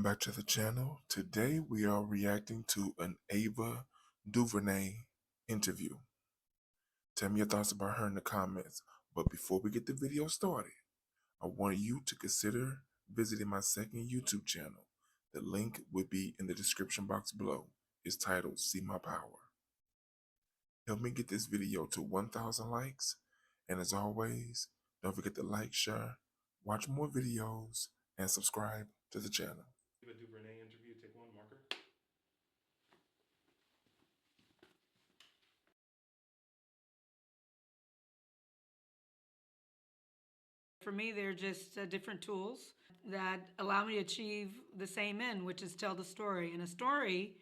back to the channel. Today we are reacting to an Ava DuVernay interview. Tell me your thoughts about her in the comments. But before we get the video started, I want you to consider visiting my second YouTube channel. The link will be in the description box below. It's titled See My Power. Help me get this video to 1,000 likes. And as always, don't forget to like, share, watch more videos, and subscribe to the channel. Ava DuVernay interview, take one, marker. For me, they're just different tools that allow me to achieve the same end, which is tell the story. And a story,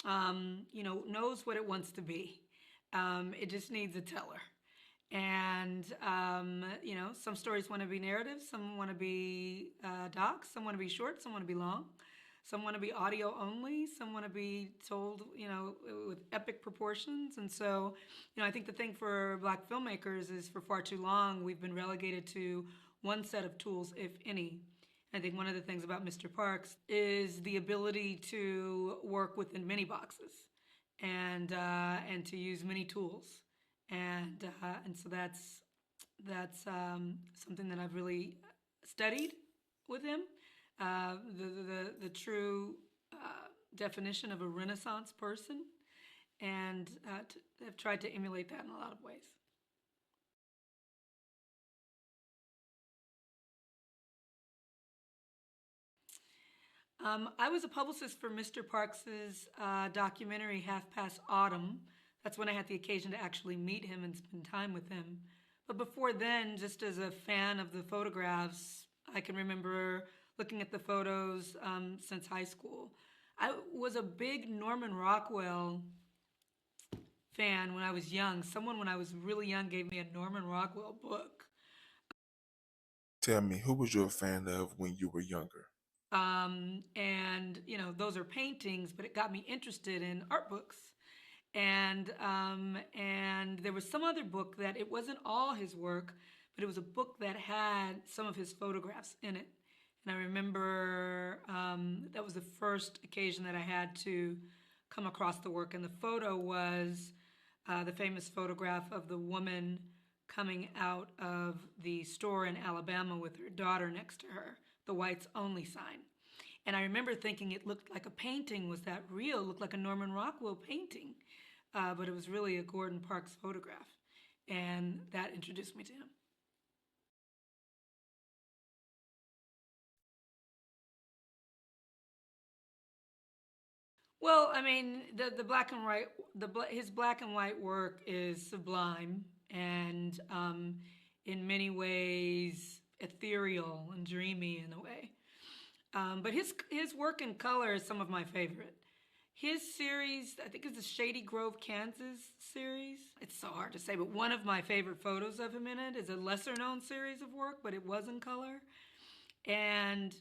knows what it wants to be. It just needs a teller. And, some stories want to be narratives, some want to be docs, some want to be short, some want to be long. Some want to be audio only, some want to be told, with epic proportions. And so, I think the thing for Black filmmakers is for far too long, we've been relegated to one set of tools, if any. I think one of the things about Mr. Parks is the ability to work within many boxes and to use many tools. And so that's something that I've really studied with him. The true definition of a Renaissance person, and I've tried to emulate that in a lot of ways. I was a publicist for Mr. Parks's documentary Half Past Autumn. That's when I had the occasion to actually meet him and spend time with him. But before then, just as a fan of the photographs, I can remember looking at the photos since high school. I was a big Norman Rockwell fan when I was young. Someone when I was really young gave me a Norman Rockwell book. Tell me, who was you a fan of when you were younger? And those are paintings, but it got me interested in art books. And there was some other book that it wasn't all his work, but it was a book that had some of his photographs in it. And I remember that was the first occasion that I had to come across the work. And the photo was the famous photograph of the woman coming out of the store in Alabama with her daughter next to her, the whites only sign. And I remember thinking it looked like a painting. Was that real? It looked like a Norman Rockwell painting. But it was really a Gordon Parks photograph. And that introduced me to him. Well, I mean, the black and white, his black and white work is sublime and in many ways ethereal and dreamy in a way. But his work in color is some of my favorite. His series, I think it's the Shady Grove, Kansas series. It's so hard to say, but one of my favorite photos of him in it is a lesser known series of work, but it was in color. And,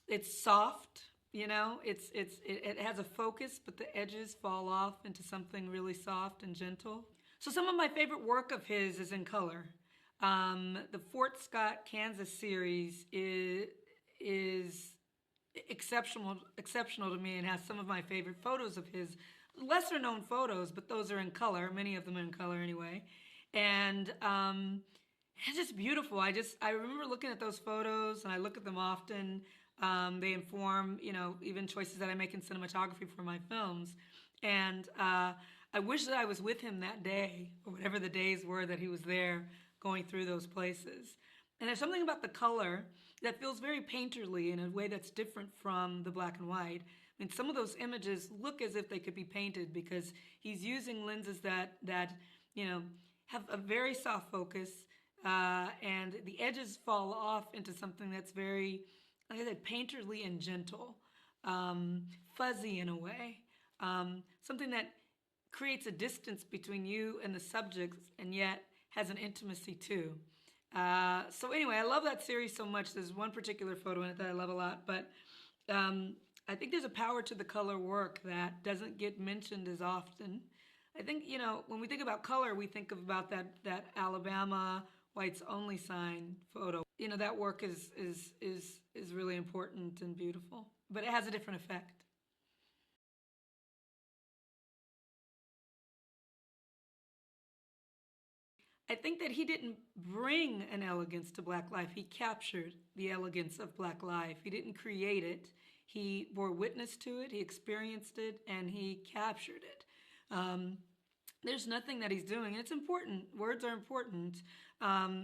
it's soft. It has a focus, but the edges fall off into something really soft and gentle. So some of my favorite work of his is in color. The Fort Scott, Kansas series is exceptional to me and has some of my favorite photos of his. Lesser known photos, but those are in color. Many of them are in color anyway. And it's just beautiful. I remember looking at those photos, and I look at them often. They inform, even choices that I make in cinematography for my films. And I wish that I was with him that day, or whatever the days were that he was there going through those places. And there's something about the color that feels very painterly in a way that's different from the black and white. I mean, some of those images look as if they could be painted because he's using lenses that have a very soft focus, and the edges fall off into something that's very, like I said, painterly and gentle, fuzzy in a way, something that creates a distance between you and the subjects and yet has an intimacy too. So anyway, I love that series so much. There's one particular photo in it that I love a lot, but I think there's a power to the color work that doesn't get mentioned as often. I think, when we think about color, we think about that Alabama whites only sign photo. You know, that work is really important and beautiful, but it has a different effect. I think that he didn't bring an elegance to Black life. He captured the elegance of Black life. He didn't create it. He bore witness to it, he experienced it, and he captured it. There's nothing that he's doing, and it's important. Words are important.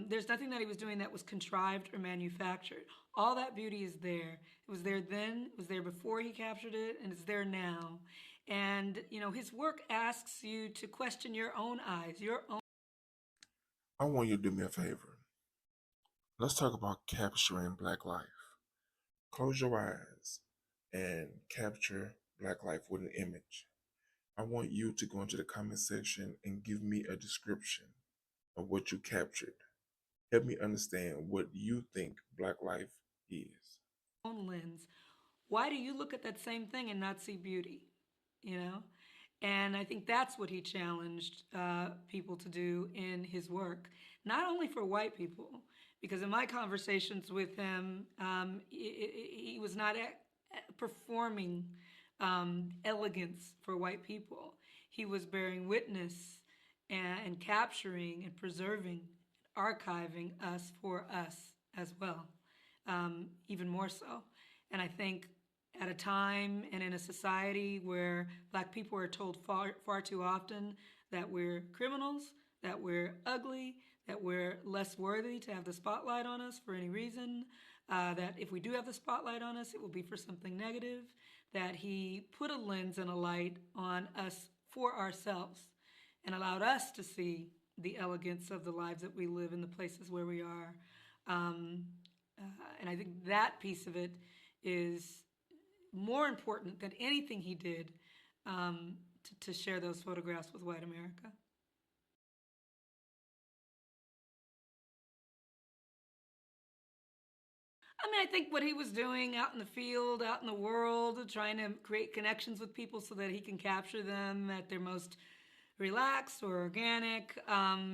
There's nothing that he was doing that was contrived or manufactured. All that beauty is there. It was there then, it was there before he captured it, and it's there now. And, you know, his work asks you to question your own eyes, your own. I want you to do me a favor. Let's talk about capturing Black life. Close your eyes and capture Black life with an image. I want you to go into the comment section and give me a description of what you captured. Help me understand what you think Black life is. Own lens. Why do you look at that same thing and not see beauty? You know? And I think that's what he challenged people to do in his work, not only for white people, because in my conversations with him, he was not performing elegance for white people. He was bearing witness and capturing and preserving, archiving us for us as well, even more so. And I think at a time and in a society where Black people are told far too often that we're criminals, that we're ugly, that we're less worthy to have the spotlight on us for any reason, that if we do have the spotlight on us, it will be for something negative, that he put a lens and a light on us for ourselves and allowed us to see the elegance of the lives that we live in the places where we are. And I think that piece of it is more important than anything he did to share those photographs with white America. I mean, I think what he was doing out in the field, out in the world, trying to create connections with people so that he can capture them at their most relaxed or organic,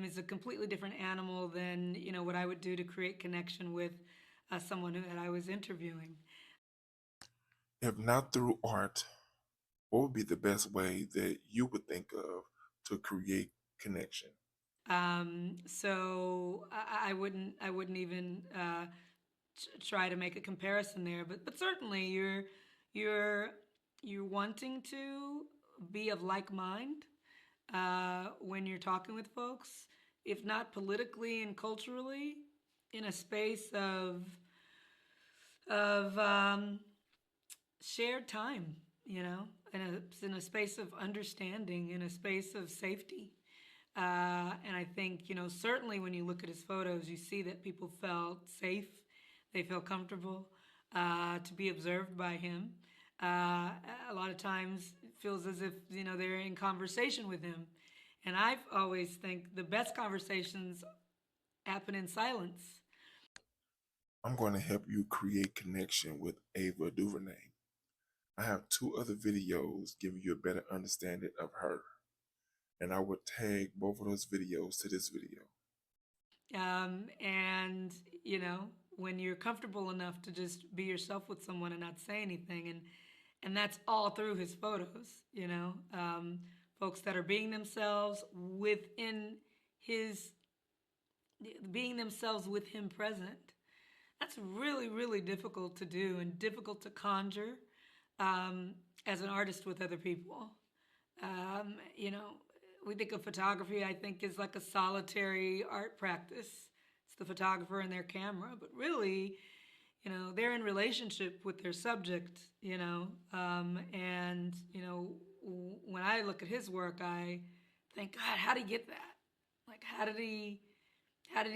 is a completely different animal than, you know, what I would do to create connection with someone that I was interviewing. If not through art, what would be the best way that you would think of to create connection? So I wouldn't even try to make a comparison there, but certainly you're wanting to be of like mind when you're talking with folks, if not politically and culturally, in a space of shared time, you know, in a space of understanding, in a space of safety. And I think, you know, certainly when you look at his photos, you see that people felt safe, they felt comfortable to be observed by him. A lot of times it feels as if, you know, they're in conversation with him. And I've always think the best conversations happen in silence. I'm going to help you create connection with Ava DuVernay. I have 2 other videos giving you a better understanding of her, and I would tag both of those videos to this video. And, you know, when you're comfortable enough to just be yourself with someone and not say anything, and that's all through his photos, you know, folks that are being themselves within his, being themselves with him present. That's really, really difficult to do and difficult to conjure as an artist with other people. You know, we think of photography, I think, is like a solitary art practice. It's the photographer and their camera, but really, you know, they're in relationship with their subject, you know, and, you know, when I look at his work, I think, God, how did he get that? Like, how did he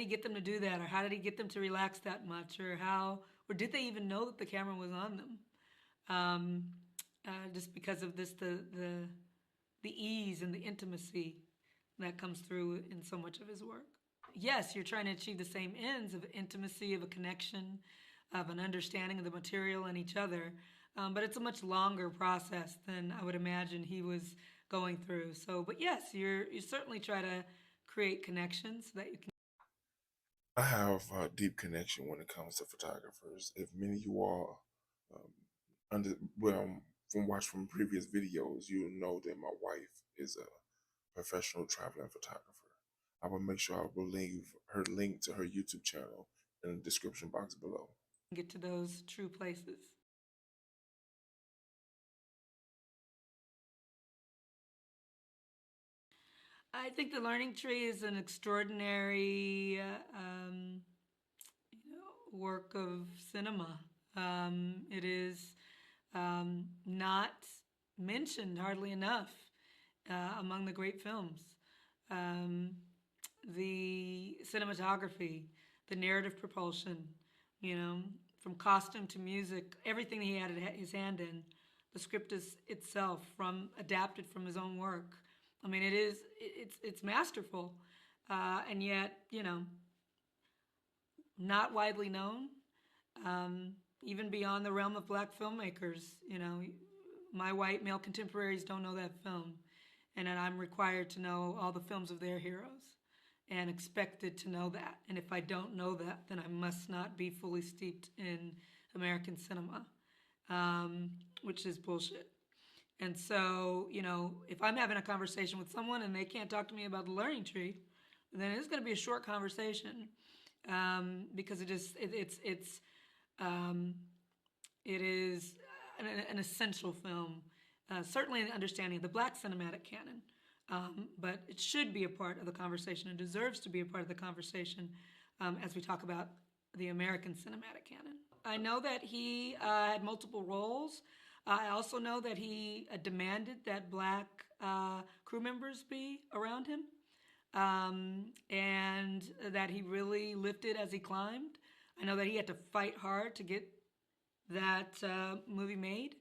get them to do that, or how did he get them to relax that much, or did they even know that the camera was on them? Just because of the ease and the intimacy that comes through in so much of his work. Yes, you're trying to achieve the same ends of intimacy, of a connection, of an understanding of the material and each other, but it's a much longer process than I would imagine he was going through. So, but yes, you certainly try to create connections so that you can. I have a deep connection when it comes to photographers. If many of you all um, from watch from previous videos, you'll know that my wife is a professional traveling photographer. I will make sure I will leave her link to her YouTube channel in the description box below. Get to those true places. I think the Learning Tree is an extraordinary work of cinema. It is not mentioned hardly enough among the great films. Um, the cinematography, the narrative propulsion, you know, from costume to music, everything he had his hand in. The script is itself adapted from his own work. I mean, it's masterful, and yet not widely known, even beyond the realm of black filmmakers. My white male contemporaries don't know that film, and then I'm required to know all the films of their heroes and expected to know that. And if I don't know that, then I must not be fully steeped in American cinema, which is bullshit. And so, if I'm having a conversation with someone and they can't talk to me about the Learning Tree, then it's going to be a short conversation, because um, it is an essential film, certainly in the understanding of the black cinematic canon, but it should be a part of the conversation and deserves to be a part of the conversation as we talk about the American cinematic canon. I know that he had multiple roles. I also know that he demanded that black crew members be around him, and that he really lifted as he climbed. I know that he had to fight hard to get that movie made,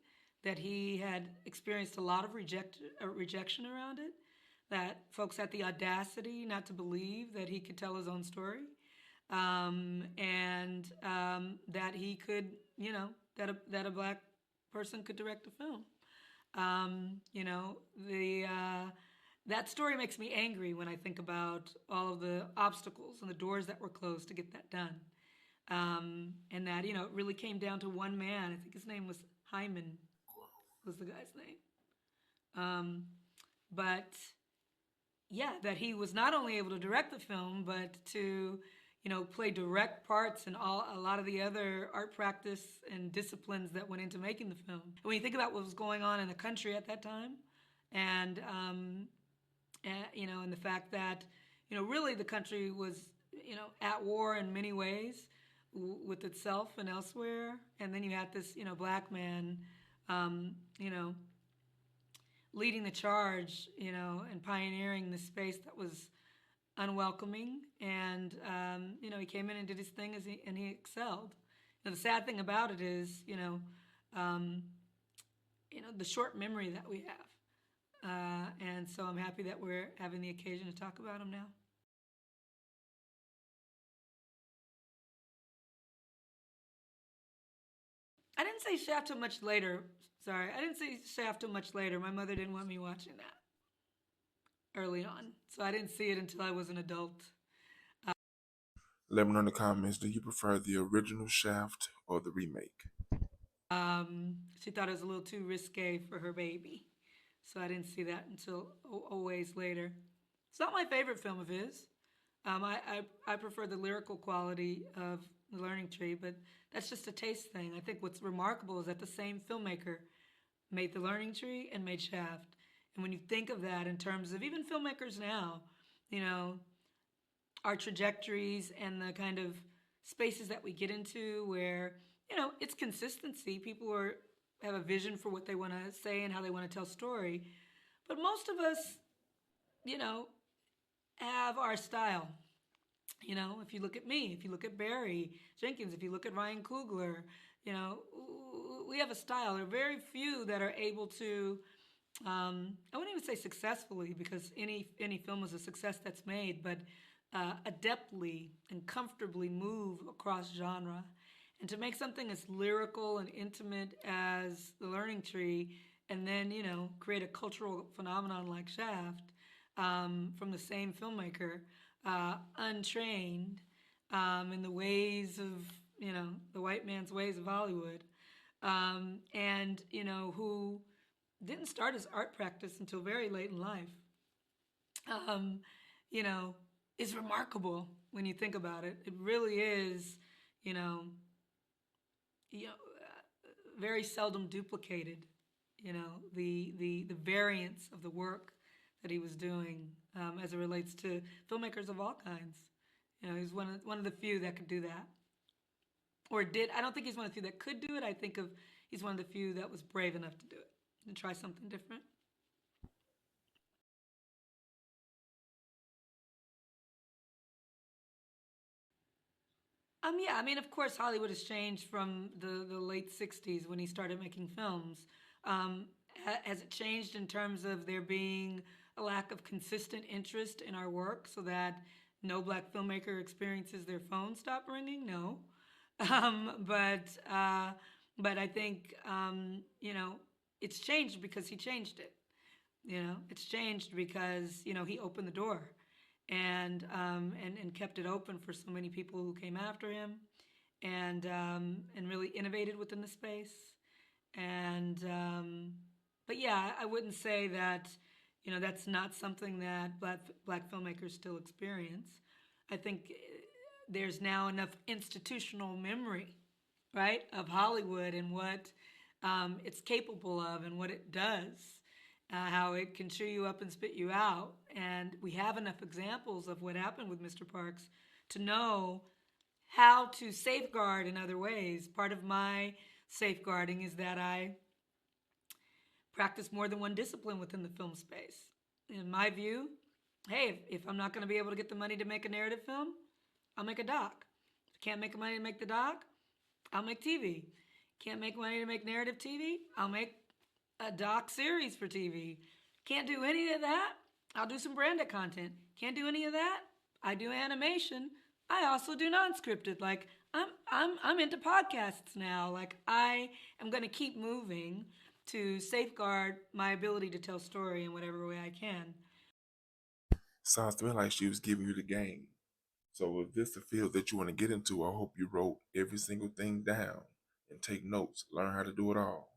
that he had experienced a lot of rejection around it, that folks had the audacity not to believe that he could tell his own story, and that he could, that a black person could direct a film. That story makes me angry when I think about all of the obstacles and the doors that were closed to get that done. And that, it really came down to one man. I think his name was Hyman, was the guy's name. But yeah, that he was not only able to direct the film, but to, play direct parts in a lot of the other art practice and disciplines that went into making the film. And when you think about what was going on in the country at that time, and and the fact that, really the country was, at war in many ways with itself and elsewhere. And then you had this, black man, you know, leading the charge, and pioneering this space that was unwelcoming. And, he came in and did his thing and he excelled. The sad thing about it is, the short memory that we have. And so I'm happy that we're having the occasion to talk about him now. I didn't say Shaft till much later. Sorry, I didn't say Shaft till much later. My mother didn't want me watching that early on, so I didn't see it until I was an adult. Let me know in the comments, do you prefer the original Shaft or the remake? She thought it was a little too risque for her baby, so I didn't see that until a ways later. It's not my favorite film of his. I prefer the lyrical quality of The Learning Tree, but that's just a taste thing. I think what's remarkable is that the same filmmaker made The Learning Tree and made Shaft. And when you think of that in terms of even filmmakers now, our trajectories and the kind of spaces that we get into where, it's consistency. People have a vision for what they want to say and how they want to tell story. But most of us, you know, have our style. If you look at me, if you look at Barry Jenkins, if you look at Ryan Coogler, we have a style. There are very few that are able to, I wouldn't even say successfully, because any film is a success that's made, but adeptly and comfortably move across genre. And to make something as lyrical and intimate as The Learning Tree, and then, create a cultural phenomenon like Shaft, from the same filmmaker, untrained, in the ways of, the white man's ways of Hollywood, and, who didn't start his art practice until very late in life, um, you know, is remarkable when you think about it. It really is, you know, very seldom duplicated. The variance of the work that he was doing, as it relates to filmmakers of all kinds. He's one of the few that could do that, or did. I don't think he's one of the few that could do it. I think he's one of the few that was brave enough to do it, to try something different. Yeah, I mean, of course, Hollywood has changed from the late 60s when he started making films. Has it changed in terms of there being a lack of consistent interest in our work so that no black filmmaker experiences their phone stop ringing? No. But I think, it's changed because he changed it. It's changed because, he opened the door and kept it open for so many people who came after him, and really innovated within the space. And but yeah, I wouldn't say that that's not something that black filmmakers still experience. I think there's now enough institutional memory, right, of Hollywood and what it's capable of and what it does, how it can chew you up and spit you out. And we have enough examples of what happened with Mr. Parks to know how to safeguard in other ways. Part of my safeguarding is that I practice more than one discipline within the film space. In my view, hey, if I'm not going to be able to get the money to make a narrative film, I'll make a doc. Can't make the money to make the doc, I'll make TV. Can't make money to make narrative TV, I'll make a doc series for TV. Can't do any of that, I'll do some branded content. Can't do any of that, I do animation. I also do non-scripted. Like I'm into podcasts now. Like I am going to keep moving to safeguard my ability to tell story in whatever way I can. Sounds to me like she was giving you the game. So if this is a field that you want to get into, I hope you wrote every single thing down and take notes. Learn how to do it all.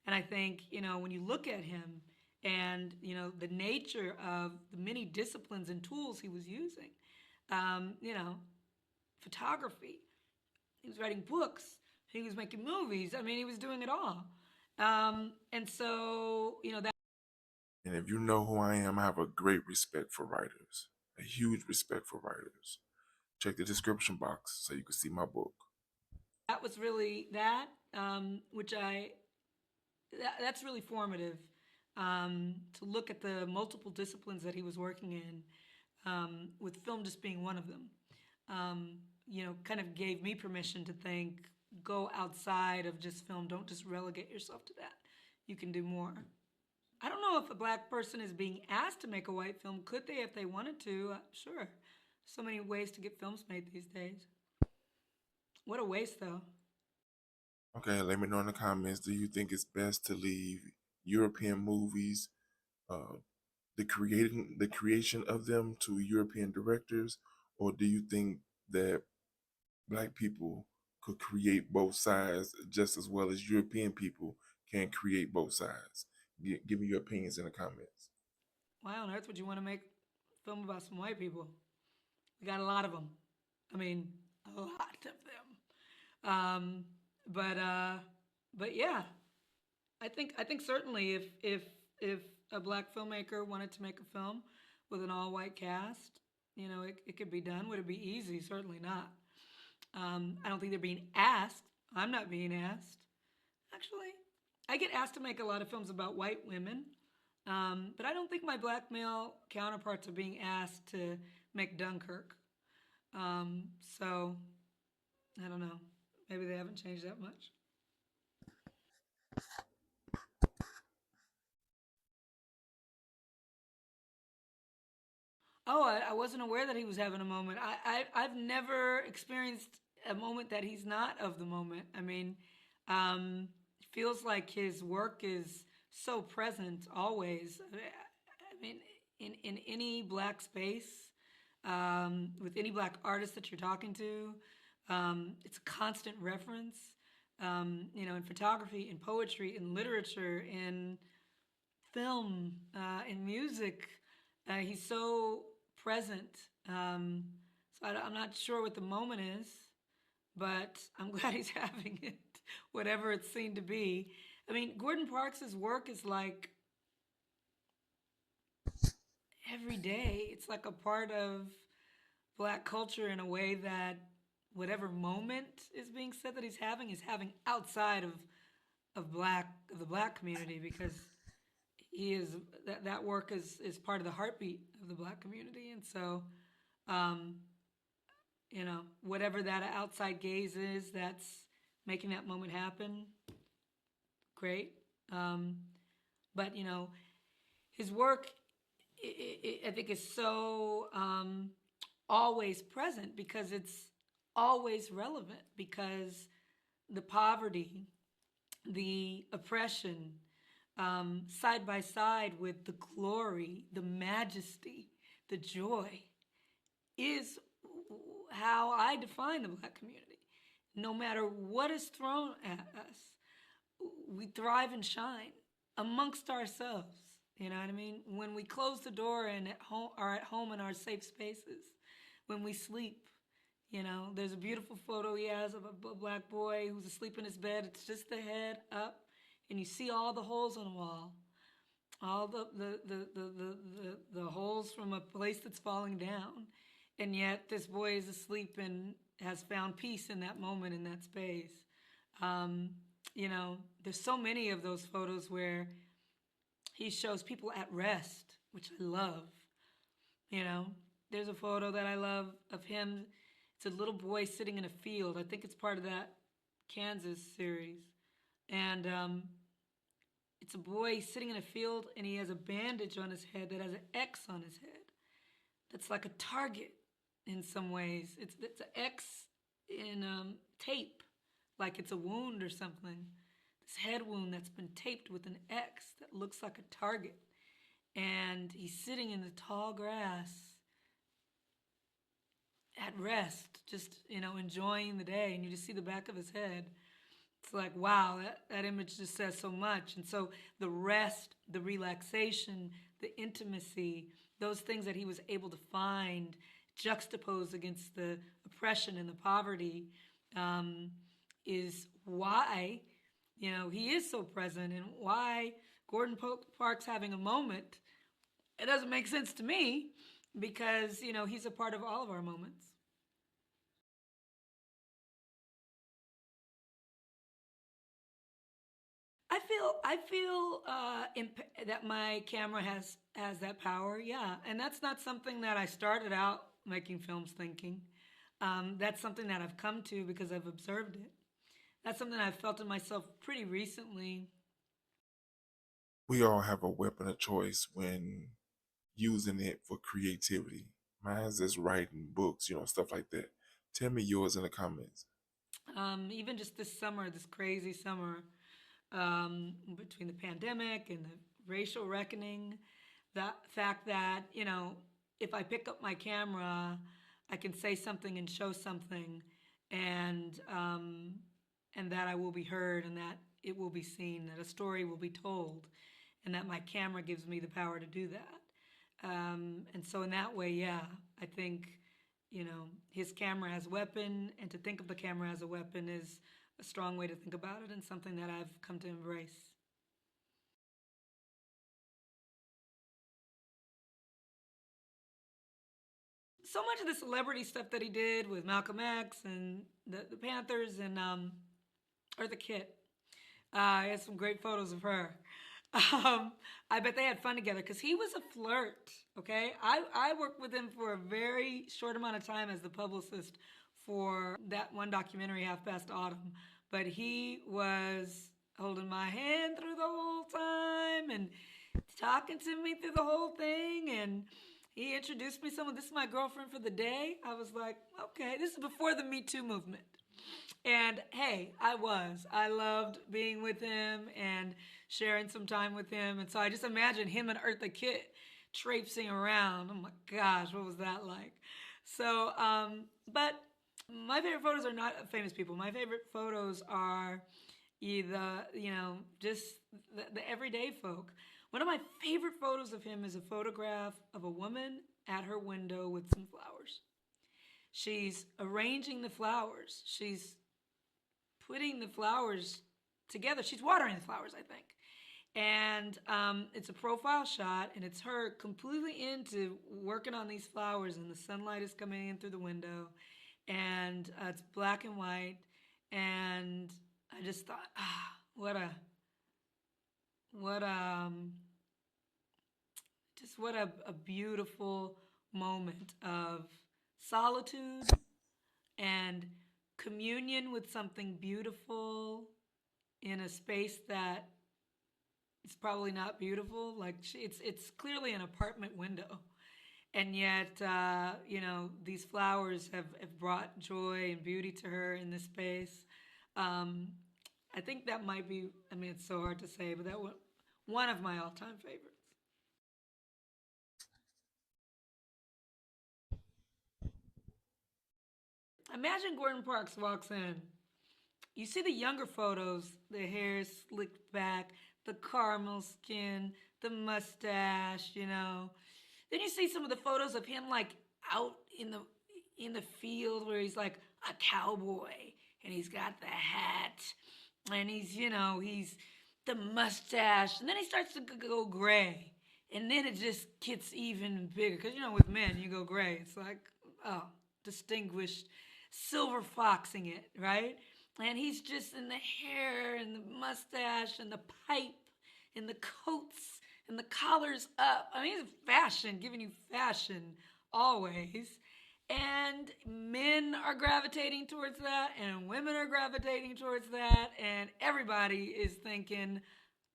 And I think, when you look at him and, the nature of the many disciplines and tools he was using, photography, he was writing books, he was making movies. I mean, he was doing it all. And so, that. And if you know who I am, I have a great respect for writers, a huge respect for writers. Check the description box so you can see my book. That was really that, which that's really formative, to look at the multiple disciplines that he was working in, with film just being one of them. Kind of gave me permission to think, go outside of just film. Don't just relegate yourself to that. You can do more. I don't know if a black person is being asked to make a white film. Could they if they wanted to? Sure. So many ways to get films made these days. What a waste, though. Okay, let me know in the comments. Do you think it's best to leave European movies, the creation of them to European directors, or do you think that black people could create both sides just as well as European people can create both sides? Give me your opinions in the comments. Why on earth would you want to make a film about some white people? We got a lot of them. I mean, a lot of them. But yeah, I think certainly if a black filmmaker wanted to make a film with an all-white cast, it could be done. Would it be easy? Certainly not. I don't think they're being asked. I'm not being asked. Actually, I get asked to make a lot of films about white women, but I don't think my black male counterparts are being asked to make Dunkirk. So, I don't know. Maybe they haven't changed that much. Oh, I wasn't aware that he was having a moment. I've never experienced a moment that he's not of the moment. I mean, it feels like his work is so present always. I mean, in any black space, with any black artist that you're talking to. It's a constant reference, in photography, in poetry, in literature, in film, in music. He's so present. I'm not sure what the moment is, but I'm glad he's having it, whatever it's seen to be. I mean, Gordon Parks' work is like every day. It's like a part of black culture in a way that whatever moment is being said that he's having outside of the black community, because he is that work is part of the heartbeat of the black community. And so um, whatever that outside gaze is that's making that moment happen, great. But his work, I think, is so always present because it's always relevant, because the poverty, the oppression, side by side with the glory, the majesty, the joy, is how I define the black community. No matter what is thrown at us, we thrive and shine amongst ourselves. You know what I mean? When we close the door and are at home in our safe spaces, when we sleep, there's a beautiful photo he has of a black boy who's asleep in his bed. It's just the head up, and you see all the holes on the wall, all the holes from a place that's falling down, and yet this boy is asleep and has found peace in that moment, in that space. There's so many of those photos where he shows people at rest, which I love. There's a photo that I love of him. It's a little boy sitting in a field. I think it's part of that Kansas series. And it's a boy sitting in a field, and he has a bandage on his head that has an X on his head. That's like a target in some ways. It's an X in tape, like it's a wound or something. This head wound that's been taped with an X that looks like a target. And he's sitting in the tall grass at rest, just, enjoying the day. And you just see the back of his head. It's like, wow, that image just says so much. And so the rest, the relaxation, the intimacy, those things that he was able to find juxtaposed against the oppression and the poverty, is why, he is so present, and why Gordon Parks having a moment, it doesn't make sense to me, because, he's a part of all of our moments. I feel that my camera has that power, yeah, and that's not something that I started out making films thinking. That's something that I've come to because I've observed it. That's something I've felt in myself pretty recently. We all have a weapon of choice when using it for creativity. Mine's is writing books, stuff like that. Tell me yours in the comments. Even just this summer, this crazy summer, between the pandemic and the racial reckoning, the fact that, if I pick up my camera, I can say something and show something, and that I will be heard, and that it will be seen, that a story will be told, and that my camera gives me the power to do that. And so in that way, yeah, I think, his camera as a weapon, and to think of the camera as a weapon is a strong way to think about it, and something that I've come to embrace. So much of the celebrity stuff that he did with Malcolm X and the Panthers and Eartha Kitt. He has some great photos of her. I bet they had fun together because he was a flirt. Okay, I worked with him for a very short amount of time as the publicist for that one documentary, Half Past Autumn. But he was holding my hand through the whole time and talking to me through the whole thing, and he introduced me to someone. This is my girlfriend for the day. I was like, okay, this is before the Me Too movement. And hey, I loved being with him and sharing some time with him. And so I just imagine him and Eartha Kitt traipsing around. Oh my gosh, what was that like? So, but my favorite photos are not famous people. My favorite photos are either, just the everyday folk. One of my favorite photos of him is a photograph of a woman at her window with some flowers. She's arranging the flowers. She's putting the flowers together. She's watering the flowers, I think. And it's a profile shot, and it's her completely into working on these flowers, and the sunlight is coming in through the window, and it's black and white. And I just thought, what just what a beautiful moment of solitude and communion with something beautiful in a space that is probably not beautiful. Like it's clearly an apartment window, and yet these flowers have brought joy and beauty to her in this space. Um, I think that might be. I mean, it's so hard to say, but that one of my all-time favorites. Imagine Gordon Parks walks in. You see the younger photos, the hair slicked back, the caramel skin, the mustache. Then you see some of the photos of him like out in the field where he's like a cowboy and he's got the hat and he's the mustache and then he starts to go gray and then it just gets even bigger because with men you go gray, it's like, oh, distinguished, silver foxing it, right? And he's just in the hair and the mustache and the pipe and the coats and the collars up. I mean, he's fashion, giving you fashion always. And men are gravitating towards that, and women are gravitating towards that, and everybody is thinking,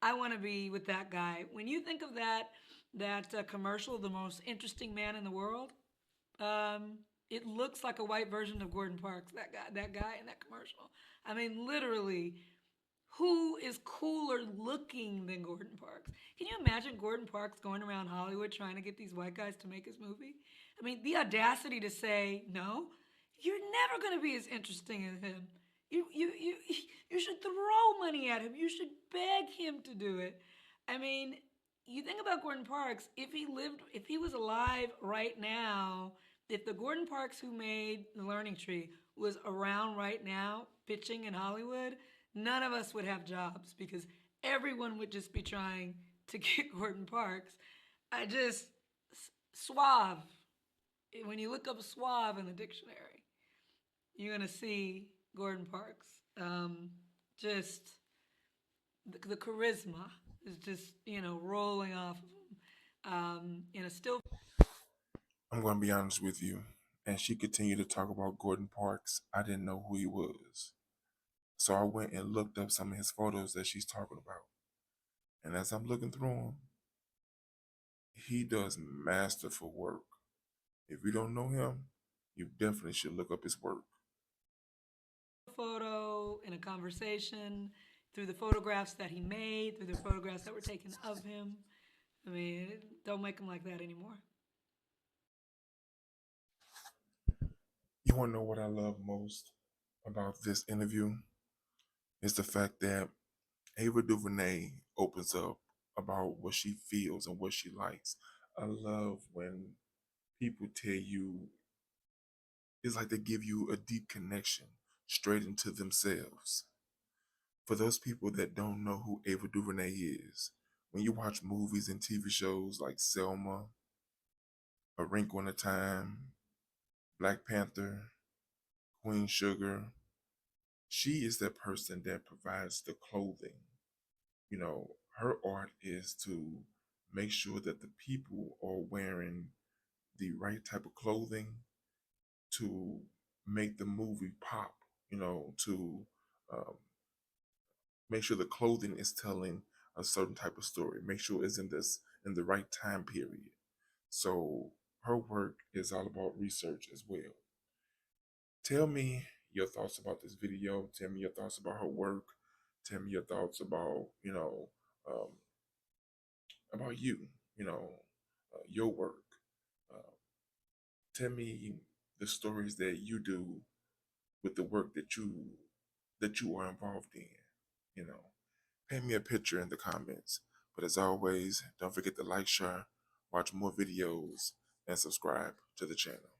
I want to be with that guy. When you think of that commercial, the most interesting man in the world, it looks like a white version of Gordon Parks. That guy in that commercial. I mean, literally, who is cooler looking than Gordon Parks? Can you imagine Gordon Parks going around Hollywood trying to get these white guys to make his movie? I mean, the audacity to say, no, you're never going to be as interesting as him. You should throw money at him. You should beg him to do it. I mean, you think about Gordon Parks, if he was alive right now, if the Gordon Parks who made The Learning Tree was around right now pitching in Hollywood, none of us would have jobs because everyone would just be trying to get Gordon Parks. I just, suave. When you look up suave in the dictionary, you're going to see Gordon Parks. Just the charisma is just, rolling off of him. In a still. I'm going to be honest with you. And she continued to talk about Gordon Parks. I didn't know who he was. So I went and looked up some of his photos that she's talking about. And as I'm looking through them, he does masterful work. If you don't know him, you definitely should look up his work. Photo in a conversation through the photographs that he made, through the photographs that were taken of him. I mean, don't make him like that anymore. You want to know what I love most about this interview? Is the fact that Ava DuVernay opens up about what she feels and what she likes. I love when people tell you, it's like they give you a deep connection straight into themselves. For those people that don't know who Ava DuVernay is, when you watch movies and TV shows like Selma, A Wrinkle in a Time, Black Panther, Queen Sugar, she is that person that provides the clothing. Her art is to make sure that the people are wearing the right type of clothing to make the movie pop, to um, make sure the clothing is telling a certain type of story, make sure it's in the right time period. So her work is all about research as well. Tell me your thoughts about this video. Tell me your thoughts about her work. Tell me your thoughts about, um, about you, you know, your work. Uh, Tell me the stories that you do with the work that you are involved in. You know, paint me a picture in the comments. But as always, don't forget to like, share, watch more videos, and subscribe to the channel.